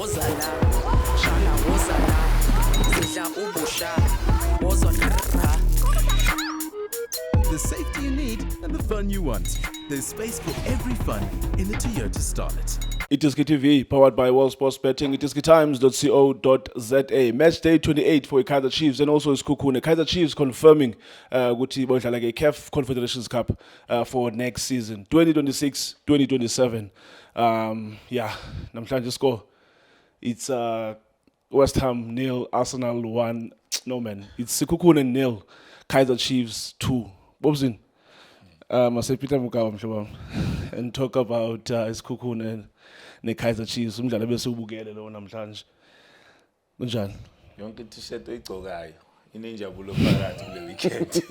wozala shala wozala sidla ubusha wozona. The safety you need and the fun you want. There's space for every fun in the Toyota Starlet. Itiski TV, powered by World Sports Betting, itiskitimes.co.za. Match day 28 for Kaizer Chiefs and also Sekhukhune. Kaizer Chiefs confirming ukuthi bodlala ke CAF Confederations Cup for next season, 2026-2027. Namhlanje score. It's West Ham 0, Arsenal 1. No man, it's Sekhukhune 0, Kaizer Chiefs 2. Bobzin. I say Peter Mukawa and talk about Sekhukhune ne Kaizer Chiefs umdlalo bese ubukele lo namhlanje kunjani yonke t-shirt oyigcokayo inenjabulo phakathi kule weekend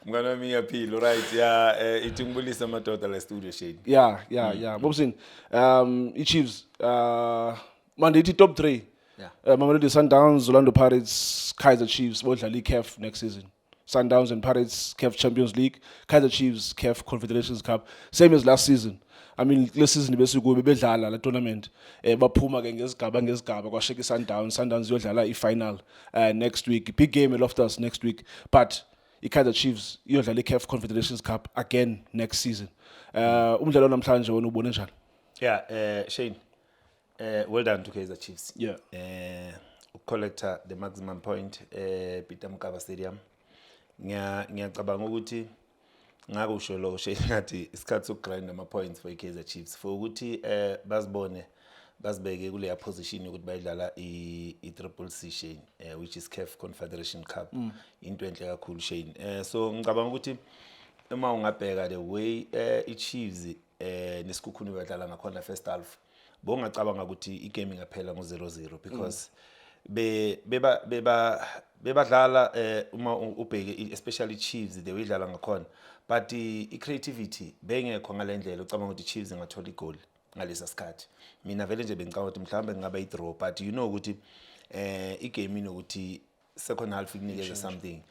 mngani wami yaphila right ithi ngibulisa amadoda la studio shade Bobsin i-Chiefs manje ithi top 3 Mamelodi Sundowns, Orlando Pirates, Kaizer Chiefs bodlala i-CAF next season. Sundowns and Pirates CAF Champions League, Kaizer Chiefs CAF Confederations Cup, same as last season. I mean, last season besikube bedlala la tournament baphuma ke ngezigaba kwasheka Sundowns yodlala i-final next week. Big game at Loftus next week, but i-Kaizer Chiefs yodlala i-CAF Confederations Cup again next season. Umdlalo namhlanje wona ubone njani? Shane, well done to Kaizer Chiefs. Collector the maximum point Peter Mokaba Stadium. Ngiyacabanga ukuthi ngakusho lo Shane ngathi isikhathi sokugrind ama points for Kaizer Chiefs for ukuthi basibeke kule position ukuthi bayidlala i Triple C Shane which is CAF Confederation Cup into enhle kakhulu Shane. So ngicabanga ukuthi uma ungabheka the way i-Chiefs neSekhukhune badlala ngakhona first half bongacabanga ukuthi igame ingaphela ngo-0-0 because bebadlala uma ubheke especially Chiefs they widlala ngakhona but i-creativity bengekho ngalendlela ucabanga ukuthi Chiefs ingathola igoli ngalesa sikhathi. Mina vele nje bengicabanga ukuthi mhlawumbe ngaba i-draw but you know ukuthi igame inokuthi second half ikunikeza something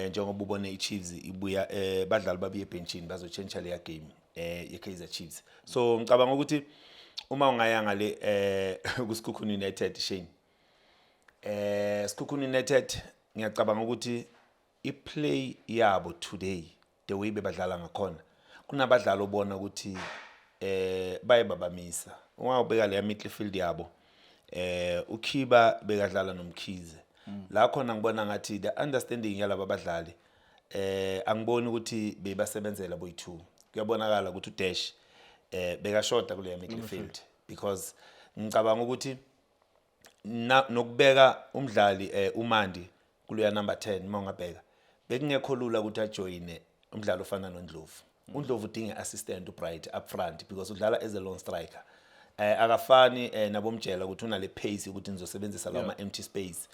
njengoba ubone i-Chiefs ibuya badlali babuye ebenchini bazochange le game ye-Kaizer Chiefs. So ngicabanga ukuthi uma ungayanga le kuSekhukhune United Shane Sekhukhune United ngiyacabanga ukuthi iplay yabo today the way bebadlala ngakhona kunabadlali obona ukuthi bayebabamisa ungawubeka le midfield yabo uKhiba bekadlala noMkhize la khona ngibona ngathi the understanding yalabo badlali angiboni ukuthi bebasebenzela boyi2 kuyabonakala ukuthi uDash bekashota kule midfield because ngicabanga ukuthi nokubeka umdlali uMandi kuleya number 10 mawungabheka bekungekho lula ukuthi ajoine umdlalo ofana noNdlovu. uNdlovu udinga assistant uBright up front because udlala as a lone striker. Akafani nabomtshela ukuthi una le pace ukuthi nizosebenzisa lama empty space.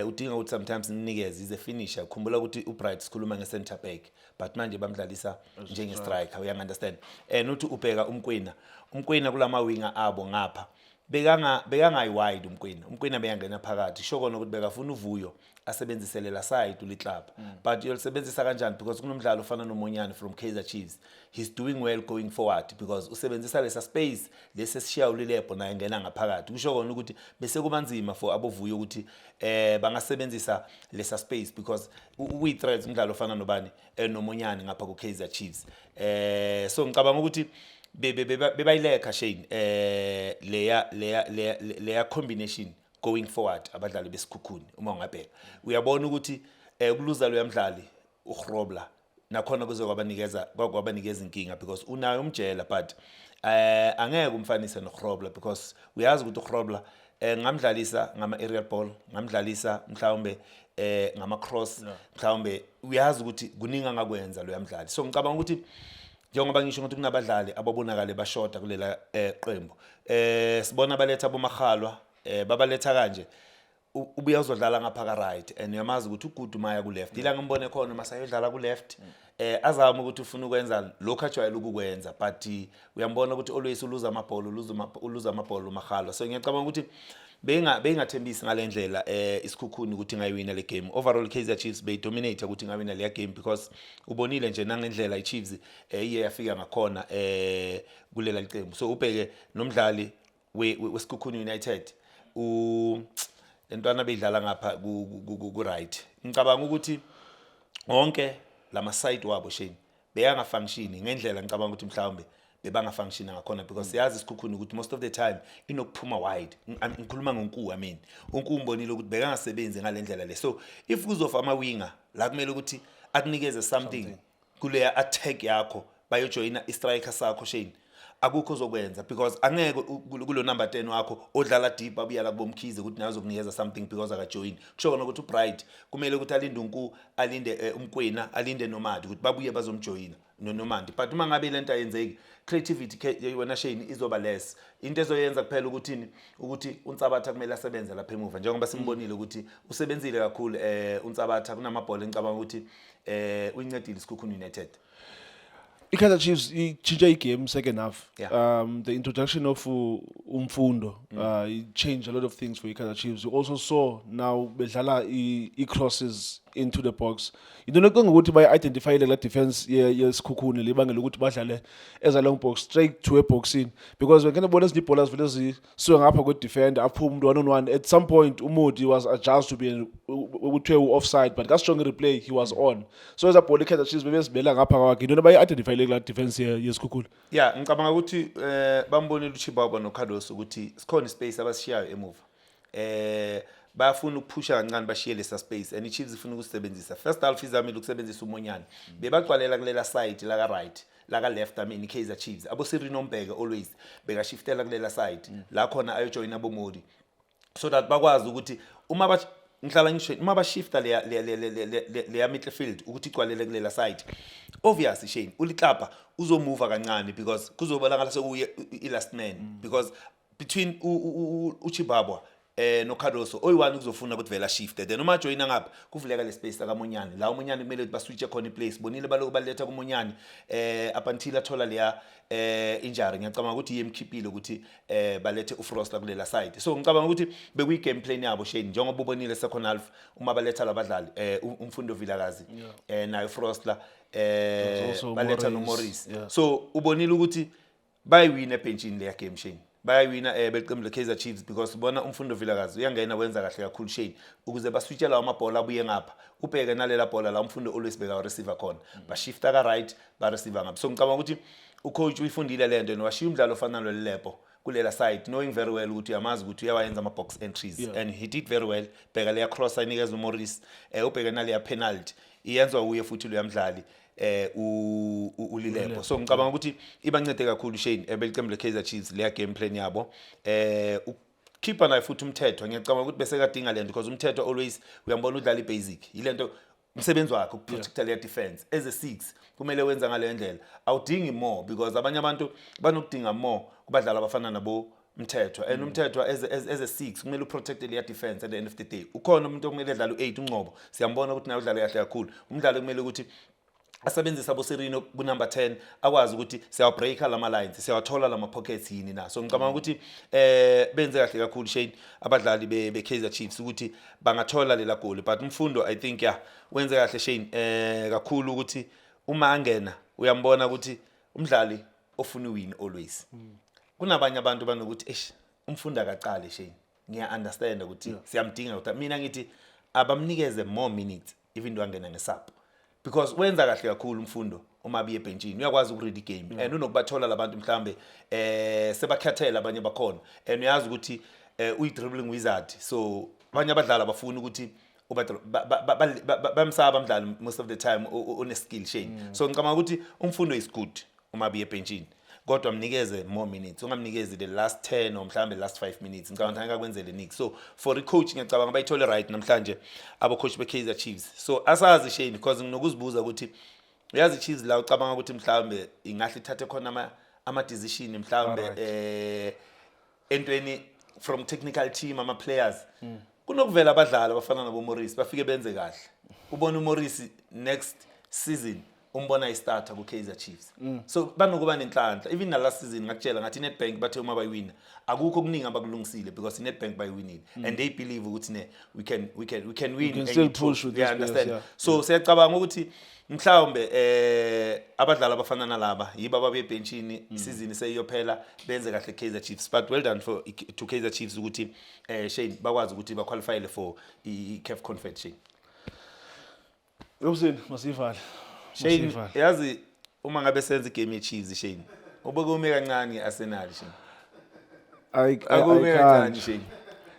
Udinga ukuthi sometimes ninikeze is a finisher. Khumbula ukuthi uBright sikhuluma nge-center back but manje bamdlalisa njenge striker uya understand. Nothi ubheka umkwena kulama winger abo ngapha bekanga wide umkwena beyangena phakathi sho kona ukuthi bekafuna uvuyo asebenzisele la side uliklub but yolisebenzisa kanjani because kunomdlalo ofana noMonyane from Kaizer Chiefs he's doing well going forward because usebenzisa lesa space lesesishiya ulilepho naye ngena ngaphakathi kusho kona ukuthi bese kubanzima for abovuyo ukuthi bangasebenzisa lesa space because we threats umdlalo ofana nobani noMonyane ngapha ku Kaizer Chiefs. So ngicabanga ukuthi bebayileka Shane leya combination going forward abadlali beSekhukhune uma ungabheka uyabona ukuthi ukuluza lo yamdlali uGrobler nakhona kwabanikeza inkinga because unayo umjela but angeke umfanise noGrobler because uyazi ukuthi uGrobler ngamdlalisa ngama aerial ball ngamdlalisa mhlawumbe ngama cross mhlawumbe uyazi ukuthi kuningi ngakwenza lo yamdlali. So ngicabanga ukuthi njengoba ngisho ukuthi kunabadlali ababonakala bashota kulela qembu sibona baletha boMakhalwa babaletha kanje ubuya uzodlala ngapha ka right and uyamazi ukuthi uGudu maya ku left ila ngimbone khona masayodlala ku left azama ukuthi ufuna ukwenza lokho ajwayele ukukwenza but uyambona ukuthi always uluza amabhola uMakhalwa. So ngiyacabanga ukuthi bengathembisi ngalendlela iSekhukhune ukuthi ngayiwina le game. Overall Kaizer Chiefs dominate ukuthi ngawina le game because ubonile nje nangendlela iChiefs iye yafika ngakhona kulela liqembu. So ubheke nomdlali weSkhukhune United lentwana beyidlala ngapha ku right ngicabanga ukuthi wonke lama site wabo Shane beyanga function ngendlela ngicabanga ukuthi mhlawumbe bebanga function ngakhona because siyazi iSkhukhune ukuthi most of the time inokuphuma wide ngikhuluma ngoNku uNku umbonile ukuthi bekangasebenzi ngalendlela le so if kuzofa ama winger la kumele ukuthi akunikeze something kule attack yakho bayojoina istriker sakho Shane akukho zokwenza because angeke kulo number 10 wakho odlala deep abuya la kubomkhize ukuthi nazo kunikeza something because akajoin kusho kona ukuthi uBright kumele ukuthi alinde uNku alinde uMkwena alinde Nomadi ukuthi babuye bazomjoina noNomandi but uma ngabe lento ayenzeki creativity wena Shane izoba less into ezoyenza kuphela ukuthi uNtsabatha kumele asebenze lapha emuva njengoba simbonile ukuthi usebenzile kakhulu uNtsabatha kunamabhola engicabanga ukuthi uyincedile iSkhukhune United. Kaizer Chiefs change game second half. Yeah. The introduction of Umfundo it changed a lot of things for Kaizer Chiefs. You also saw now bedlala crosses into the box. You don't know ukuthi by identify the defense yeSkhukhune libangela ukuthi badlale as a long box straight to a boxing because when kana bona izibholas vele zisuka ngapha kwe defender aphuma umuntu 1-on-1 at some point Umodi was adjusted to be ukuthiwe offside but that strong replay he was on so as a ball Kaizer Chiefs bebezibela ngapha kwakhe into bay identify la defense yeSkhukhune. Yeah ngicabanga ukuthi bambonile uChibaba noCarlos ukuthi sikhona space abasishiyayo emuva bayafuna ukuphusha kancane bashiye lesa space and iChiefs ifuna ukusebenzisa first half izamile ukusebenzisa uMonyane bebagcwalela kulela side la ka right la ka left Kaizer Chiefs abo Sirino Mbeke always beka shiftela kulela side la khona ayojoin aboModi so that bakwazi ukuthi uma ngihlala ngisho uma bashifta le midfield ukuthi igcwalele kulela side obviously Shane uliklapha uzomove kancane because kuzobonakala sekuye ilast man because between uChibabwa noCarlos oyiwani kuzofuna ukuthi vela shift then uma joina ngapha kuvuleka le space ka Monyane la uMonyane kumele ukuthi baswitche khona iplace bonile baloku baletha kuMonyane up until athola leya injury ngiyacabanga ukuthi yemkhiphile ukuthi balethe uFrost kulela side so ngicabanga ukuthi bekuyi game plan yabo Shane njengoba ubonile second half uma baletha labadlali Umfundo Vilakazi nayo Frost la baletha noMorris so ubonile ukuthi bayiwina ebenchini leya game Shane bayawina beqembu Kaizer Chiefs because bona Umfundo Vilakazi uyangena wenza kahle kakhulu Shane ukuze baswitche la amabhola abuye ngapha ubheke nalela bhola la Umfundo always beka receiver khona bashifta ka right ba receiver ngapha so ngicabanga ukuthi ucoach uyifundile lento nowashiya umdlalo ofana noLepo kulela side knowing very well ukuthi uyamazi ukuthi uyawayenza ama box entries and he did very well bheka leya cross anikeza uMorris ubheke naleya penalty iyenzwa uye futhi lo yamdlali uLilepo so ngicabanga ukuthi ibancede kakhulu Shane belicembu Kaizer Chiefs leya game plan yabo ukhipha naye futhi umthetho ngiyacabanga ukuthi bese kadinga lento because umthetho always uyambona udlala ibasic yilento umsebenzi wakhe ukuprotecta leya defense as a 6 kumele wenza ngale ndlela awudingi more because abanye abantu banokudinga more kubadlala abafana nabo umthetho and umthetho as a 6 kumele uprotect leya defense at the end of the day ukhona umuntu okumele edlala u8 uNgcobo siyambona ukuthi naye udlala kahle kakhulu umdlalo kumele ukuthi asebenzisa boSirino ku number 10 akwazi ukuthi siya breaka lama lines siyawathola lama pockets yini na so ngicabanga ukuthi benze kahle kakhulu Shane abadlali beKaizer Chiefs ukuthi bangathola lela goal but Umfundo I think wenze kahle Shane kakhulu ukuthi uma angena uyambona ukuthi umdlali ofuna uwin always kunabanye abantu banokuthi Umfundo akaqale Shane ngiya understand ukuthi siyamdinga ukuthi mina ngithi abamnikeze more minutes even though angena ngesub because wenza kahle kakhulu Umfundo uma biye benchini uyakwazi ukuread igame and unokubathola labantu mhlambe sebakhathela abanye bakhona and uyazi ukuthi uyi dribbling wizard so abanye abadlali abafuna ukuthi bamsaba umdlali most of the time one skill Shane so ngicabanga ukuthi Umfundo is good uma biye benchini kodwa mnikeze more minutes ungamnikezi the last 10 or mhlambe last 5 minutes ngicabanga ngeke kwenzele niki so for the coach ngiyacabanga bayithole right namhlanje abo coach beKaizer Chiefs so asazi Shane because nginokuzibuza ukuthi uyazi Chiefs la ucabanga ukuthi mhlambe ingahle ithathe khona ama decision mhlambe entweni from technical team ama players kunokuvela abadlali abafana nabo Morris bafike benze kahle ubona uMorris next season umbona istarter ku Kaizer Chiefs. So banokuba nenhlanhla. Even last season ngakutshela ngathi Nedbank bathe uma bayiwina akukho okuningi abakulungisile because Nedbank bayiwinile and they believe ukuthi ne we can win can and still it push with yeah, these players, understand. yeah. So siyacabanga ukuthi mhlawumbe abadlali abafana nalaba yiba ababe benchini isizini seyophela benze kahle Kaizer Chiefs, but well done to Kaizer Chiefs ukuthi Shane bakwazi ukuthi ba qualify for i-CAF Confederation. Robson masivale. Shane yazi uma ngabe senza igame ye-Chiefs Shane ubekume kancane ngeArsenal Shane. Akume kancane Shane.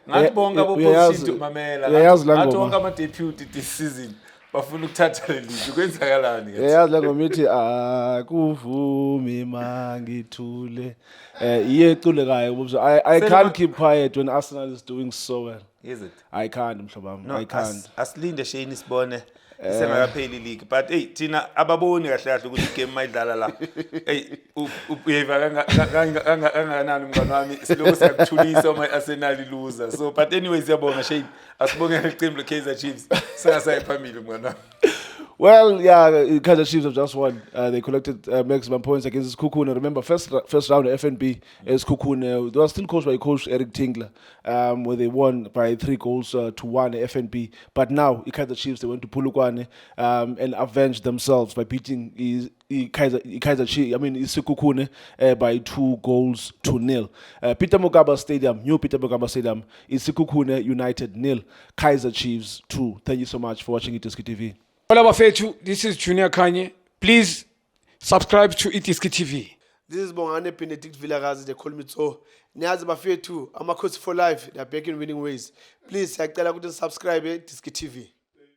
Ngathi bonke abopposition mamela. Ngathi bonke ama-deputy this season bafuna ukuthatha le league kwenzakalani ke? Yazi la ngomithi akuvumi mangithule. Iyecule Bobs. I can't keep quiet when Arsenal is doing so well. Is it? I can't mhlobam. No, I can't. Asilinde Shane sibone isengakapheli league, but hey thina ababoni kahle kahle ukuthi game mayidlala la. Hey uyiva kangakanani mngani wami siloko siyakuthulisa uma iArsenal loser. So but anyways siyabonga Shane. Asibonge iqembu leKaizer Chiefs. Singasayi phambili mngani wami. Well, yeah, Kaizer Chiefs have just won. They collected maximum points against Kukune. Remember, first round of FNB is Kukune. They were still coached by Coach Eric Tingler, where they won by 3 goals to 1 FNB. But now, Kaizer Chiefs, they went to Polokwane and avenged themselves by beating Kaizer Chiefs. I mean, Kukune by 2 goals to 0. Peter Mokaba Stadium, new Peter Mokaba Stadium, Kukune United 0, Kaizer Chiefs 2. Thank you so much for watching Itiski TV. Hola Bafethu, this is Junior Kanye. Please subscribe to Itiski TV. This is Bongane Benedict Villagazi, they call me so. Niyazi Bafethu, I'm a coach for life. They are back in winning ways. Please, I tell you to subscribe to Itiski TV.